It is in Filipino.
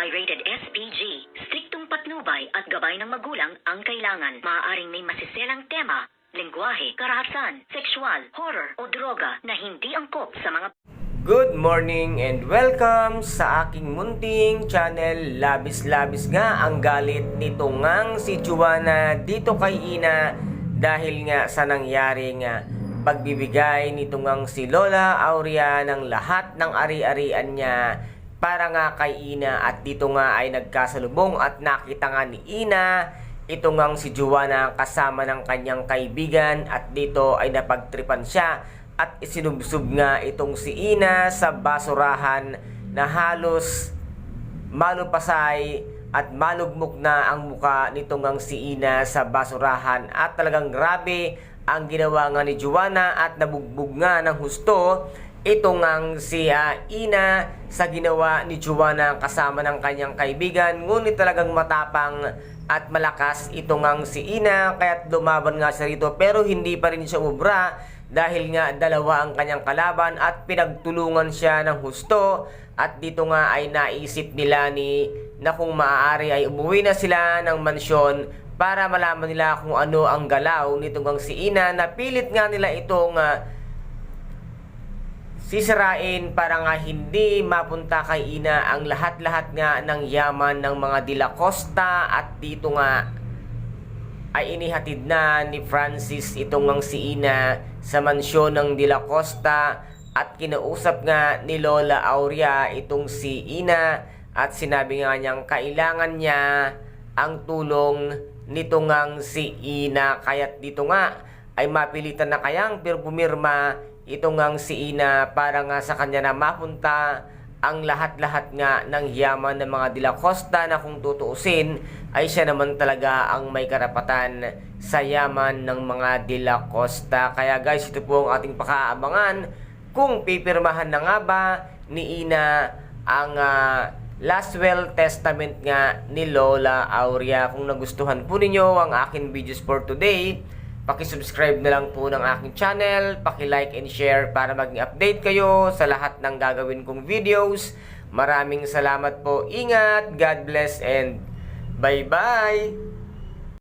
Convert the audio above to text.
Barangay Rated SPG. Striktong patnubay at gabay ng magulang ang kailangan. Maaaring may masiselang tema, lengguwahe, karahasan, sexual, horror o droga na hindi angkop sa mga... Good morning and welcome sa aking munting channel. Labis-labis nga ang galit nito ngang si Juana dito kay Ina dahil nga sa nangyaring pagbibigay nito ngang si Lola Aurea ng lahat ng ari-arian niya para nga kay Ina, at dito nga ay nagkasalubong at nakita nga ni Ina ito ngang si Juana kasama ng kanyang kaibigan, at dito ay napagtripan siya at isinubsob nga itong si Ina sa basurahan na halos malupasay at malugmok na ang muka nito ngang si Ina sa basurahan. At talagang grabe ang ginawa nga ni Juana at nabugbog nga ng husto ito ngang si Ina sa ginawa ni Juana kasama ng kanyang kaibigan. Ngunit talagang matapang at malakas ito ngang si Ina, kaya't lumaban nga siya rito, pero hindi pa rin siya umubra dahil nga dalawa ang kanyang kalaban at pinagtulungan siya ng husto. At dito nga ay naisip nila na kung maaari ay umuwi na sila ng mansyon para malaman nila kung ano ang galaw nito ngang si Ina. Napilit nga nila itong sisirain para nga hindi mapunta kay Ina ang lahat-lahat nga ng yaman ng mga De La Costa. At dito nga ay inihatid na ni Francis itong ngang si Ina sa mansyon ng De La Costa, at kinausap nga ni Lola Aurea itong si Ina at sinabi nga niyang kailangan niya ang tulong nito ngang si Ina. Kaya't dito nga ay mapilitan na kayang pumirma ito ngang si Ina para nga sa kanya na mapunta ang lahat-lahat nga ng yaman ng mga De La Costa, na kung tutuusin ay siya naman talaga ang may karapatan sa yaman ng mga De La Costa. Kaya guys, ito po ang ating pakaabangan kung pipirmahan na nga ba ni Ina ang last will testament nga ni Lola Aurea. Kung nagustuhan po ninyo ang aking videos for today, paki-subscribe na lang po ng aking channel, paki-like and share para maging update kayo sa lahat ng gagawin kong videos. Maraming salamat po. Ingat, God bless, and bye-bye!